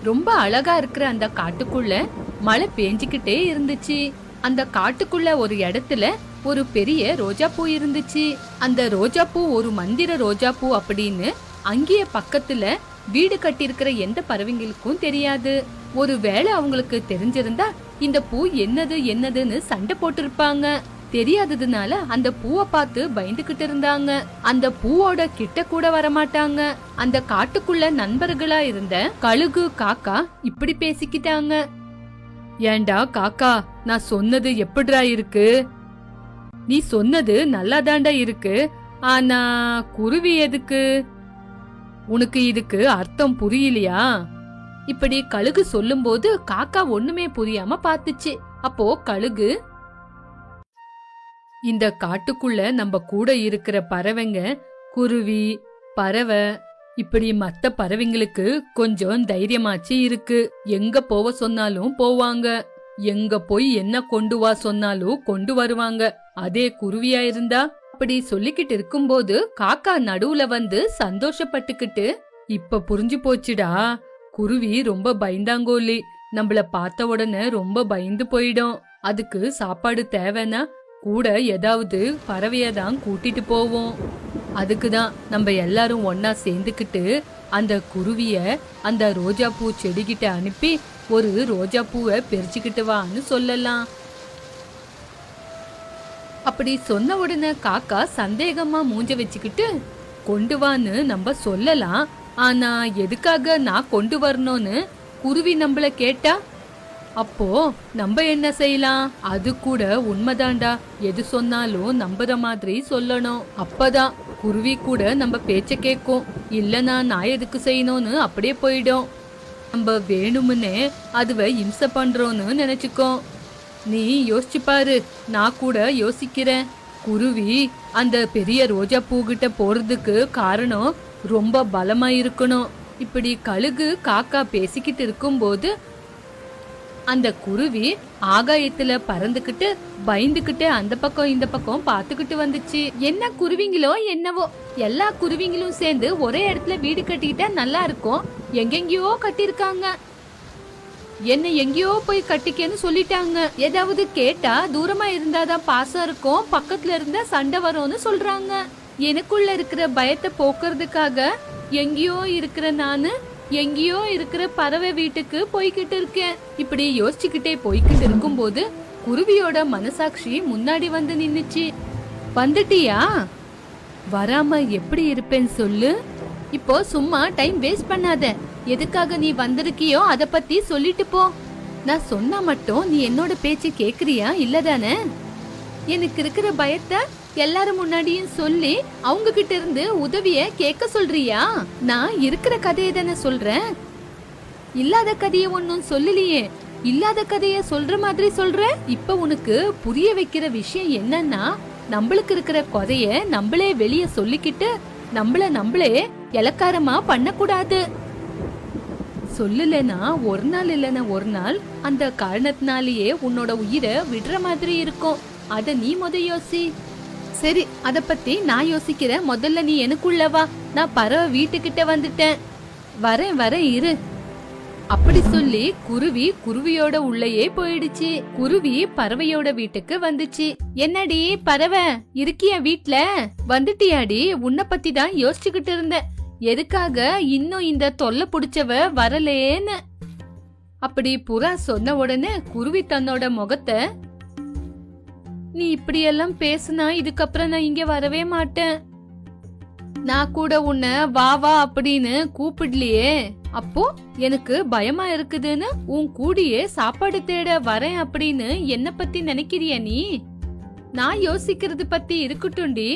ரொம்ப அழகா இருக்கிற அந்த காட்டுக்குள்ள மழை பேஞ்சுக்கிட்டே இருந்துச்சு. அந்த காட்டுக்குள்ள ஒரு இடத்துல ஒரு பெரிய ரோஜா பூ இருந்துச்சு. அந்த ரோஜா பூ ஒரு மந்திர ரோஜா பூ அப்படின்னு அங்கேயே பக்கத்துல வீடு கட்டியிருக்கிற எந்த பறவைங்களுக்கும் தெரியாது. ஒருவேளை அவங்களுக்கு தெரிஞ்சிருந்தா இந்த பூ என்னதுன்னு சண்டை போட்டிருப்பாங்க. தெரியாததுனால அந்த பூவை பார்த்து பயந்துகிட்டு இருந்தாங்க. அந்த பூவோட கிட்ட கூட வரமாட்டாங்க. அந்த காட்டுக்குள்ள நண்பர்களா இருந்த கழுகு காக்கா இப்படி பேசிக்கிட்டாங்க. ஏண்டா காக்கா, நான் சொன்னது எப்படிடா இருக்கு? நீ சொன்னது நல்லாதாண்டா இருக்கு. ஆனா குருவி எதுக்கு? உனக்கு இதுக்கு அர்த்தம் புரியலையா? இப்படி கழுகு சொல்லும் போது காக்கா ஒண்ணுமே புரியாம பாத்துச்சு. அப்போ கழுகு, இந்த காட்டுக்குள்ள நம்ம கூட இருக்கிற பறவைங்க, குருவி, பறவை, இப்படி மத்த பறவைங்களுக்கு கொஞ்சம் தைரியமாச்சு இருக்கு. எங்க போக சொன்னாலும் போவாங்க, எங்க போய் என்ன கொண்டு வா சொன்னாலும் கொண்டு வருவாங்க. அதே குருவியா இருந்தா? அப்படி சொல்லிக்கிட்டு இருக்கும்போது காக்கா நடுவுல வந்து சந்தோஷப்பட்டுக்கிட்டு, இப்ப புரிஞ்சு போச்சுடா, குருவி ரொம்ப பயந்தாங்கோலி. நம்மள பார்த்த உடனே ரொம்ப பயந்து போயிடும். அதுக்கு சாப்பாடு தேவைன்னா கூட ஏதாவது பறவையதான் கூட்டிட்டு போவோம். அதுக்குதான் நம்ம எல்லாரும் ஒன்னா சேர்ந்துக்கிட்டு அந்த குருவிய அந்த ரோஜா பூ செடிகிட்ட அனுப்பி ஒரு ரோஜா பூவை பறிச்சுக்கிட்டு வான்னு சொல்லலாம். அப்படி சொன்ன உடனே காக்கா சந்தேகமா மூஞ்ச வச்சுக்கிட்டு, கொண்டு வான்னு நம்ம சொல்லலாம், ஆனா எதுக்காக நான் கொண்டு வரணும்னு குருவி நம்மள கேட்டா அப்போ நம்ம என்ன செய்யலாம்? அது கூட உண்மைதான்டா, எது சொன்னாலும் நம்புற மாதிரி சொல்லணும். அப்பதான் குருவி கூட நம்ம பேச்ச கேட்கும். இல்லனா நான் எதுக்கு செய்யணும்னு அப்படியே போயிடும். நம்ம வேணும்னே அதுவை இம்சை பண்றோம்னு நினைச்சுக்கோ. நீ யோசிச்சு பாரு, நான் கூட யோசிக்கிறேன். குருவி அந்த பெரிய ரோஜா பூகிட்ட போறதுக்கு காரணம் ரொம்ப பலமா இருக்கணும். இப்படி கழுகு காக்கா பேசிக்கிட்டு இருக்கும்போது அந்த குருவி ஆகாயத்துல பறந்துகிட்டு பயந்துகிட்டு அந்த பக்கம் இந்த பக்கம் பாத்துக்கிட்டு வந்துச்சு. என்ன குருவிங்களோ என்னவோ, எல்லா குருவிங்களும் சேர்ந்து ஒரே இடத்துல வீடு கட்டிக்கிட்டா நல்லா இருக்கும். எங்கெங்கயோ கட்டிருக்காங்க. என்ன எங்கேயோ போய் கட்டிக்கன்னு சொல்லிட்டாங்க. ஏதாவது கேட்டா தூரமா இருந்தாதான் பாசம் இருக்கும், பக்கத்துல இருந்தா சண்டை வரும்னு சொல்றாங்க. எனக்குள்ள இருக்கிற பயத்தை போக்குறதுக்காக எங்கேயோ இருக்கிற நானு எங்கேயோ இருக்கிற பறவை வீட்டுக்கு போய்கிட்டு இருக்கேன். இப்படி யோசிச்சுக்கிட்டே போய்கிட்டு இருக்கும்போது குருவியோட மனசாட்சி முன்னாடி வந்து நின்னுச்சு. வந்துட்டியா? வராம எப்படி இருப்பேன்னு சொல்லு. இப்போ சும்மா டைம் வேஸ்ட் பண்ணாத. எதுக்காக நீ வந்திருக்கியோ அத பத்தி சொல்லிட்டு போ. நான் சொன்னா மட்டும் நீ என்னோட பேச்சு கேக்குறியா இல்லதானே? எனக்கு இருக்கிற பயத்தை எல்லாரும் முன்னாடியும் சொல்லி அவங்க கிட்ட இருந்து உதவிய கேட்க சொல்றியா? நான் இருக்கிற கதையை தானே சொல்றேன், இல்லாத கதைய ஒன்னும் சொல்லலையே. இல்லாத கதைய சொல்ற மாதிரி சொல்ற. இப்ப உனக்கு புரிய வைக்கிற விஷயம் என்னன்னா, நம்மளுக்கு இருக்கிற கதைய நம்மளே வெளிய சொல்லிக்கிட்டு நம்மளே இலக்காரமா பண்ணக்கூடாது. சொல்லலனா ஒரு நாள் இல்லனா ஒரு நாள் அந்த காரணத்தினாலேயே உன்னோட உயிரை விடுற மாதிரி இருக்கும். அத நீ யோசி. சரி, அத பத்தி நான் யோசிக்கிறேன். முதல்ல நீ எனக்குள்ள வா. நான் பறவை வீட்டுக்கிட்ட வந்துட்டேன். வரேன் இரு. அப்படி சொல்லி குருவி குருவியோட உள்ளேயே போயிடுச்சு. குருவி பறவையோட வீட்டுக்கு வந்துச்சு. என்னடி பறவை, இருக்கியா வீட்ல? வந்துட்டியாடி? உன்னை பத்தி தான் யோசிச்சுக்கிட்டு இருந்தேன். எதுக்காக இன்னும் இந்த தொல்லை புடிச்சவ வரலேன்னு. அப்படி புறா சொன்ன உடனே குருவி தன்னோட முகத்தை, நீ இப்படியெல்லாம் பேசுனா இதுக்கப்புறம் நான் இங்க வரவே மாட்டேன். நான் கூட உன்னை வா வா அப்படின்னு கூப்பிடலையே. அப்போ எனக்கு பயமா இருக்குதுன்னு உன் கூடியே சாப்பாடு தேட வரேன் அப்படின்னு என்ன பத்தி நினைக்கிறிய நீ? நான் யோசிக்கிறது பத்தி இருக்கட்டும்டி.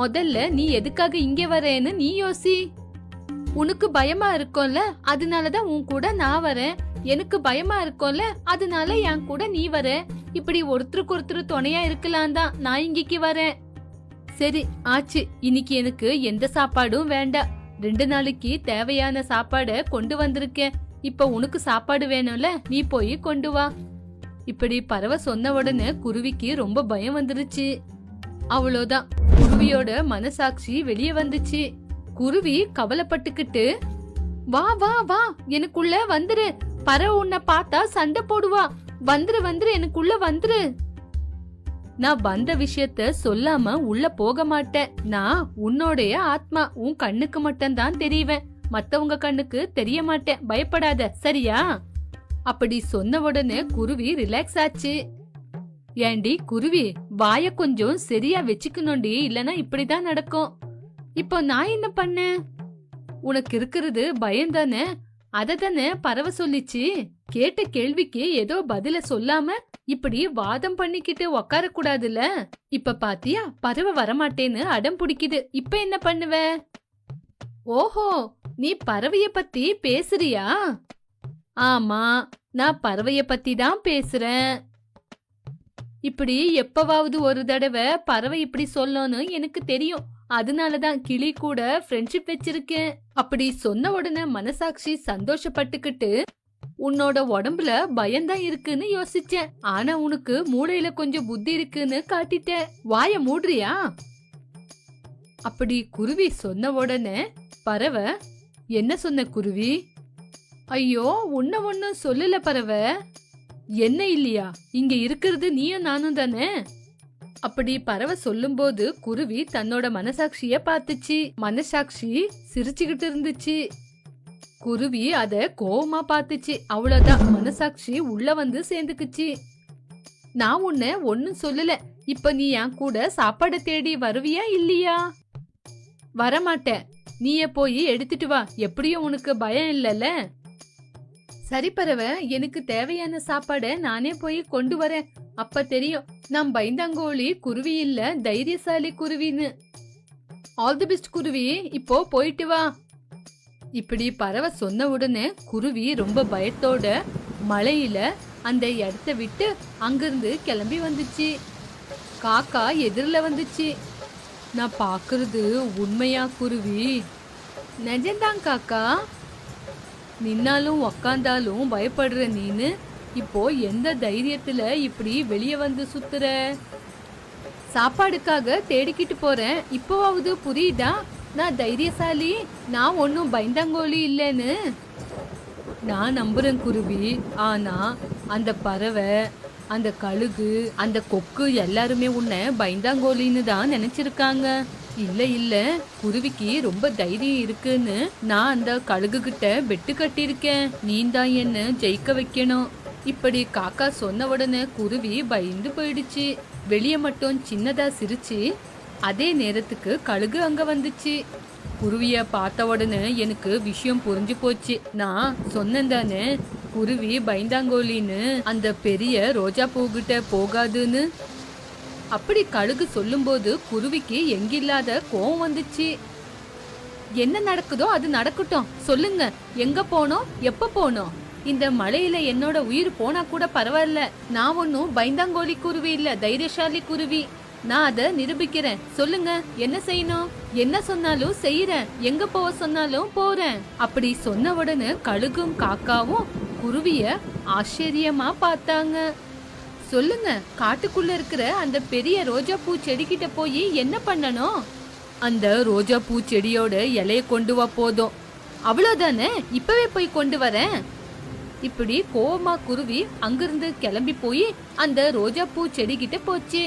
முதல்ல நீ எதுக்காக இங்க வரேன்னு நீ யோசி. உனக்கு பயமா இருக்கும்ல, அதனாலதான் உன் கூட நான் வரேன். எனக்கு பயமா இருக்கும்ல, அதனால என் கூட நீ வர. இப்படி ஒருத்தருக்கு ஒருத்தர் துணையா இருக்கலாம் தான் நான் இங்கிக்கு வரேன். சரி ஆச்சு, இன்னைக்கு எனக்கு எந்த சாப்பாடும் வேண்டாம். 2 நாளைக்கு தேவையான சாப்பாட கொண்டு வந்திருக்கேன். இப்ப உனக்கு சாப்பாடு வேணும்ல, நீ போய் கொண்டு வா. இப்படி பறவை சொன்ன உடனே குருவிக்கு ரொம்ப பயம் வந்துருச்சு. அவ்வளோதான், குருவியோட மனசாட்சி வெளியே வந்துச்சு. குருவி கவலைப்பட்டுக்கிட்டு, வா வா வா, எனக்குள்ள வந்துரு. பறவை உன்னை பார்த்தா சண்டை போடுவா. வந்துரு வந்துரு, எனக்குள்ள வந்துரு. நான் வந்த விஷயத்த சொல்லாம உள்ள போக மாட்டேன். நான் உன்னோடைய ஆத்மா, உன் கண்ணுக்கு மட்டும் தான் தெரிவேன், மத்தவங்க கண்ணுக்கு தெரிய மாட்டேன். பயப்படாத, சரியா? அப்படி சொன்ன உடனே குருவி ரிலாக்ஸ் ஆச்சு. ஏண்டி குருவி, வாய கொஞ்சம் சரியா வச்சுக்கணும்டி, இல்லனா இப்படிதான் நடக்கும். இப்போ நான் என்ன பண்ண? உனக்கு இருக்கிறது பயம் தானே, அததானே பறவை சொல்லிச்சு. கேட்ட கேள்விக்கு ஏதோ பதில சொல்லாம இப்படி வாதம் பண்ணிக்கிட்டு உக்கார கூடாதுல. இப்ப பாத்தியா, பறவை வரமாட்டேன்னு அடம் பிடிக்குது. இப்ப என்ன பண்ணுவ? ஓஹோ, நீ பறவைய பத்தி பேசுறியா? ஆமா, நான் பறவைய பத்தி தான் பேசுறேன். இப்படி எப்பவாவது ஒரு தடவை பறவை இப்படி சொல்லணும்னு எனக்கு தெரியும். அதனாலதான் கிளி கூட ஃப்ரெண்ட்ஷிப் வச்சிருக்கேன். அப்படி சொன்ன உடனே மனசாட்சி சந்தோஷப்பட்டுக்கிட்டு, உன்னோட உடம்புல பயம்தான் இருக்குன்னு யோசிச்சேன், ஆனா உனக்கு மூளையில கொஞ்சம் புத்தி இருக்குன்னு காட்டிட்டேன். வாய மூடுறியா? அப்படி குருவி சொன்ன உடனே பறவை, என்ன சொன்ன குருவி? ஐயோ, உன்ன ஒன்னும் சொல்லல பறவை. என்ன இல்லையா? இங்க இருக்கிறது நீயும் நானும் தானே. அப்படி பறவை சொல்லும் போது குருவி தன்னோட மனசாட்சிய பாத்துச்சு. மனசாட்சி சிரிச்சுக்கிட்டு இருந்துச்சு. குருவி அத கோவமா பாத்துச்சு. அவ்வளவுதான், மனசாட்சி உள்ள வந்து சேர்ந்துக்குச்சு. நான் உன்னை ஒன்னும் சொல்லல. இப்ப நீ என் கூட சாப்பாடு தேடி வருவியா இல்லையா? வரமாட்டேன். நீயே போய் எடுத்துட்டு வா, எப்படியும் உனக்கு பயம் இல்லல. சரி பறவை, எனக்கு தேவையான சாப்பாட நானே போய் கொண்டு வரேன். அப்ப தெரியும் நான் பயந்தாங்கோலி குருவி இல்ல, தைரியசாலி குருவின்னு. ஆல் தி பெஸ்ட் குருவி, இப்போ போயிட்டு வா. இப்படி பறவை சொன்ன உடனே குருவி ரொம்ப பயத்தோட மழையில அந்த இடத்த விட்டு அங்கிருந்து கிளம்பி வந்துச்சு. காக்கா எதிரில வந்துச்சு. நான் பாக்குறது உண்மையா குருவி? நிஜம்தான் காக்கா. நின்னாலும் உக்காந்தாலும் பயப்படுற நீனு இப்போ எந்த தைரியத்துல இப்படி வெளியே வந்து சுத்துற? சாப்பாடுக்காக தேடிக்கிட்டு போறேன். இப்போவாவது புரியுதா நான் தைரியசாலி, நான் ஒன்னும் பயந்தாங்கோலி இல்லைன்னு? நான் நம்புறேன் குருவி. ஆனா அந்த பறவை, அந்த கழுகு, அந்த கொக்கு எல்லாருமே உன்னை பயந்தாங்கோலின்னு தான் நினைச்சிருக்காங்க. இல்ல இல்ல, குருவிக்கு ரொம்ப தைரியம் இருக்குன்னு நான் அந்த கழுகு கிட்ட பெட்டு கட்டியிருக்கேன். நீ தான் என்ன ஜெயிக்க வைக்கணும். இப்படி காக்கா சொன்ன உடனே குருவி பயந்து போயிடுச்சு. வெளியே மட்டும் சின்னதா சிரிச்சு. அதே நேரத்துக்கு கழுகு அங்க வந்துச்சு. குருவிய பார்த்த உடனே எனக்கு விஷயம் புரிஞ்சு போச்சு. நான் சொன்னேன் தானே குருவி பயந்தாங்கோலின்னு, அந்த பெரிய ரோஜா பூகிட்ட போகாதுன்னு. அப்படி கழுகு சொல்லும்போது குருவிக்கு எங்கில்லாத கோவம் வந்துச்சு. என்ன நடக்குதோ அது நடக்கட்டும், சொல்லுங்க, எங்க போனோம், எப்ப போனோம்? இந்த மழையில என்னோட உயிர் போனா கூட பரவாயில்ல. நான் ஒன்னும் பயந்தாங்கோலி குருவி இல்ல, தைரியசாலி குருவி. நான் அத நிரூபிக்கிறேன். சொல்லுங்க, என்ன செய்யணும்? என்ன சொன்னாலும் செய்யறேன், எங்க போக சொன்னாலும் போறேன். அப்படி சொன்ன உடனே கழுகும் காக்காவும் குருவிய ஆச்சரியமா பார்த்தாங்க. சொல்லுங்க, காட்டுக்குள்ள இருக்கிற அந்த பெரிய ரோஜா பூ செடிகிட்ட போய் என்ன பண்ணணும்? அந்த ரோஜா பூ செடியோட இலைய கொண்டு வா, போதும். அவ்வளவுதானே, இப்பவே போய் கொண்டு வரேன். இப்படி கோவமா குருவி அங்கிருந்து கிளம்பி போய் அந்த ரோஜா பூ செடிகிட்ட போச்சு.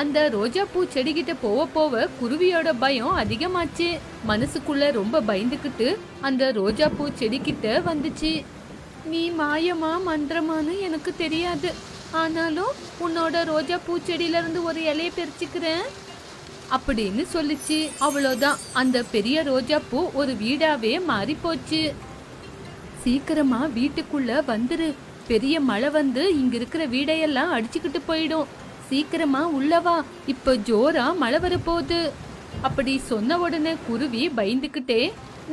அந்த ரோஜா பூ செடிகிட்ட போக போக குருவியோட பயம் அதிகமாச்சு. மனசுக்குள்ள ரொம்ப பயந்துகிட்டு அந்த ரோஜா பூ செடிகிட்ட வந்துச்சு. நீ மாயமா மந்திரமானு எனக்கு தெரியாது, ஆனாலும் உன்னோட ரோஜா பூச்செடியில இருந்து ஒரு இலைய பறிச்சுக்கிறேன் அப்படின்னு சொல்லிச்சு. அவ்வளவுதான், அந்த பெரிய ரோஜா பூ ஒரு வீடாவே மாறி போச்சு. சீக்கிரமா வீட்டுக்குள்ள வந்துரு, பெரிய மழை வந்து இங்க இருக்கிற வீடையெல்லாம் அடிச்சுக்கிட்டு போயிடும். சீக்கிரமா உள்ளவா, இப்ப ஜோரா மழை வரப்போகுது. அப்படி சொன்ன உடனே குருவி பயந்துகிட்டே,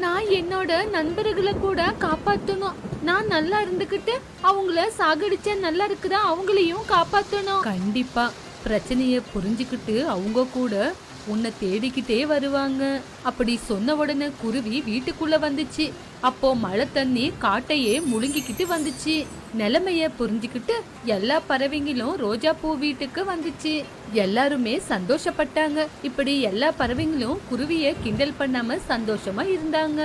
நான் என்னோட நண்பர்களை கூட காப்பாத்தணும். நான் நல்லா இருந்துகிட்டு அவங்கள சாகடிச்ச நல்லா இருக்குதா, அவங்களையும் காப்பாத்தணும். கண்டிப்பா பிரச்சனைய புரிஞ்சுக்கிட்டு அவங்க கூட உன்னை தேடிக்கிட்டே வருவாங்க. அப்படி சொன்ன உடனே குருவி வீட்டுக்குள்ள வந்துச்சு. அப்போ மழை தண்ணி காட்டையே முழுங்கிக்கிட்டு வந்துச்சு. நிலைமைய புரிஞ்சுக்கிட்டு எல்லா பறவைங்களும் ரோஜா பூ வீட்டுக்கு வந்துச்சு. எல்லாருமே சந்தோஷப்பட்டாங்க. இப்படி எல்லா பறவைங்களும் குருவிய கிண்டல் பண்ணாம சந்தோஷமா இருந்தாங்க.